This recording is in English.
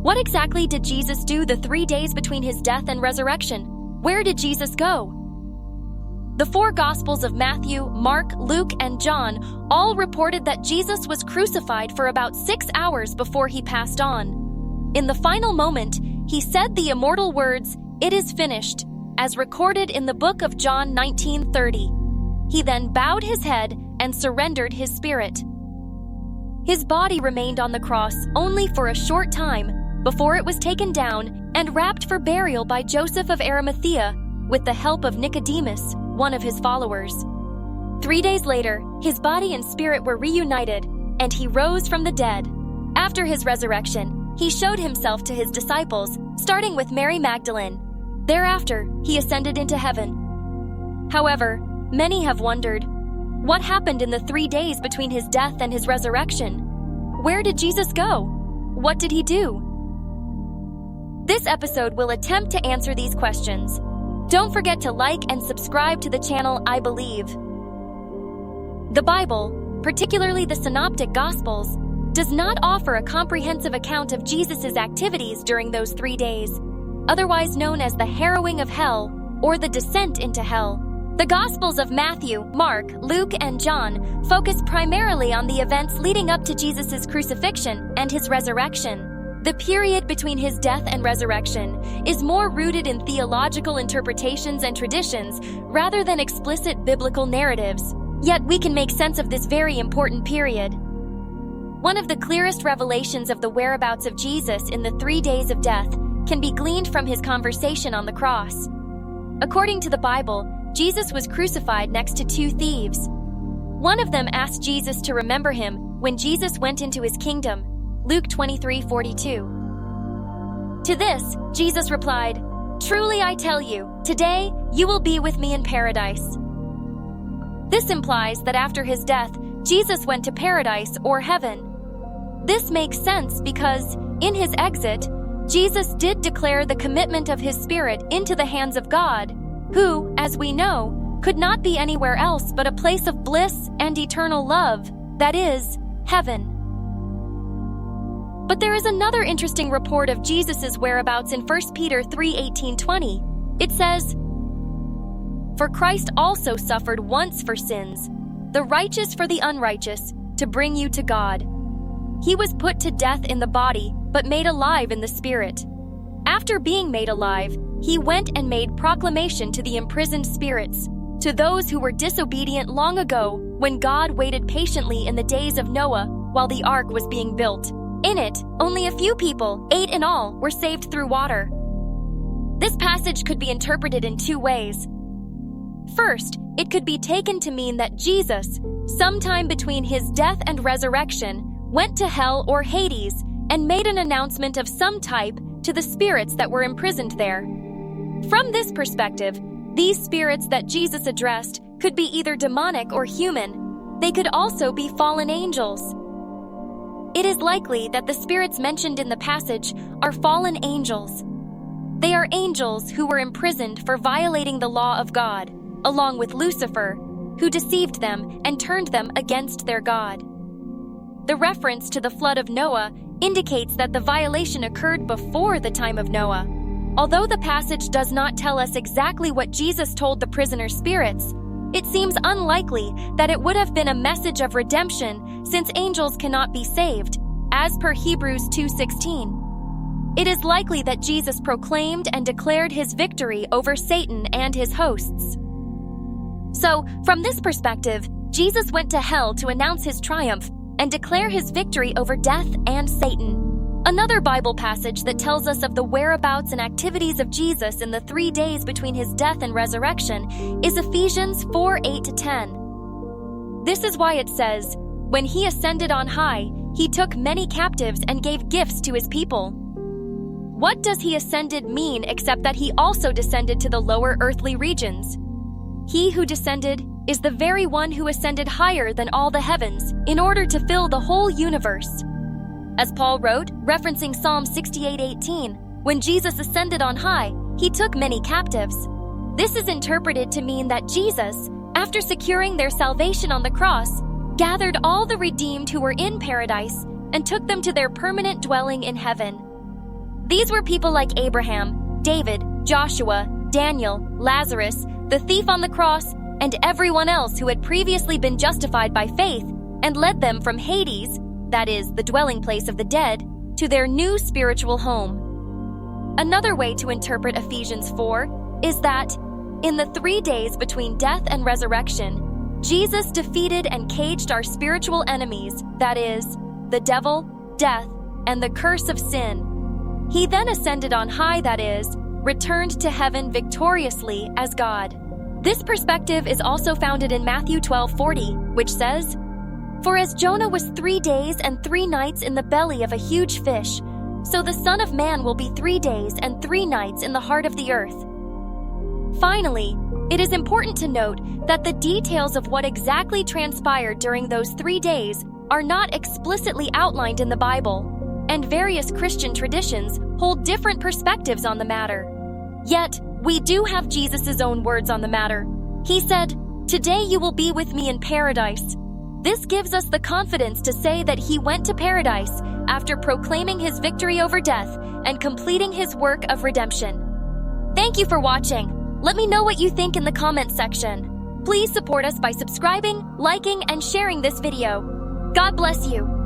What exactly did Jesus do the 3 days between his death and resurrection? Where did Jesus go? The four Gospels of Matthew, Mark, Luke, and John all reported that Jesus was crucified for about 6 hours before he passed on. In the final moment, he said the immortal words, "It is finished," as recorded in the book of John 19:30. He then bowed his head and surrendered his spirit. His body remained on the cross only for a short time before it was taken down and wrapped for burial by Joseph of Arimathea with the help of Nicodemus, one of his followers. 3 days later, his body and spirit were reunited, and he rose from the dead. After his resurrection, he showed himself to his disciples, starting with Mary Magdalene. Thereafter, he ascended into heaven. However, many have wondered, what happened in the 3 days between his death and his resurrection? Where did Jesus go? What did he do? This episode will attempt to answer these questions. Don't forget to like and subscribe to the channel I Believe. The Bible, particularly the Synoptic Gospels, does not offer a comprehensive account of Jesus' activities during those 3 days, otherwise known as the harrowing of hell or the descent into hell. The Gospels of Matthew, Mark, Luke, and John focus primarily on the events leading up to Jesus' crucifixion and his resurrection. The period between his death and resurrection is more rooted in theological interpretations and traditions rather than explicit biblical narratives. Yet we can make sense of this very important period. One of the clearest revelations of the whereabouts of Jesus in the 3 days of death can be gleaned from his conversation on the cross. According to the Bible, Jesus was crucified next to 2 thieves. One of them asked Jesus to remember him when Jesus went into his kingdom. Luke 23:42. To this, Jesus replied, "Truly I tell you, today you will be with me in paradise." This implies that after his death, Jesus went to paradise or heaven. This makes sense because, in his exit, Jesus did declare the commitment of his spirit into the hands of God, who, as we know, could not be anywhere else but a place of bliss and eternal love, that is, heaven. But there is another interesting report of Jesus' whereabouts in 1 Peter 3:18-20. It says, "For Christ also suffered once for sins, the righteous for the unrighteous, to bring you to God. He was put to death in the body, but made alive in the spirit. After being made alive, he went and made proclamation to the imprisoned spirits, to those who were disobedient long ago, when God waited patiently in the days of Noah while the ark was being built. In it, only a few people, 8 in all, were saved through water." This passage could be interpreted in 2 ways. First, it could be taken to mean that Jesus, sometime between his death and resurrection, went to hell or Hades and made an announcement of some type to the spirits that were imprisoned there. From this perspective, these spirits that Jesus addressed could be either demonic or human. They could also be fallen angels. It is likely that the spirits mentioned in the passage are fallen angels. They are angels who were imprisoned for violating the law of God, along with Lucifer, who deceived them and turned them against their God. The reference to the flood of Noah indicates that the violation occurred before the time of Noah. Although the passage does not tell us exactly what Jesus told the prisoner spirits, it seems unlikely that it would have been a message of redemption, since angels cannot be saved, as per Hebrews 2:16. It is likely that Jesus proclaimed and declared his victory over Satan and his hosts. So, from this perspective, Jesus went to hell to announce his triumph and declare his victory over death and Satan. Another Bible passage that tells us of the whereabouts and activities of Jesus in the 3 days between his death and resurrection is Ephesians 4:8-10. This is why it says, "When he ascended on high, he took many captives and gave gifts to his people." What does he ascended mean except that he also descended to the lower earthly regions? He who descended is the very one who ascended higher than all the heavens in order to fill the whole universe. As Paul wrote, referencing Psalm 68:18, when Jesus ascended on high, he took many captives. This is interpreted to mean that Jesus, after securing their salvation on the cross, gathered all the redeemed who were in paradise and took them to their permanent dwelling in heaven. These were people like Abraham, David, Joshua, Daniel, Lazarus, the thief on the cross, and everyone else who had previously been justified by faith and led them from Hades, that is, the dwelling place of the dead, to their new spiritual home. Another way to interpret Ephesians 4 is that, in the 3 days between death and resurrection, Jesus defeated and caged our spiritual enemies, that is, the devil, death, and the curse of sin. He then ascended on high, that is, returned to heaven victoriously as God. This perspective is also founded in Matthew 12:40, which says, "For as Jonah was 3 days and 3 nights in the belly of a huge fish, so the Son of Man will be 3 days and 3 nights in the heart of the earth." Finally, it is important to note that the details of what exactly transpired during those 3 days are not explicitly outlined in the Bible, and various Christian traditions hold different perspectives on the matter. Yet, we do have Jesus' own words on the matter. He said, "Today you will be with me in paradise." This gives us the confidence to say that he went to paradise after proclaiming his victory over death and completing his work of redemption. Thank you for watching. Let me know what you think in the comments section. Please support us by subscribing, liking, and sharing this video. God bless you.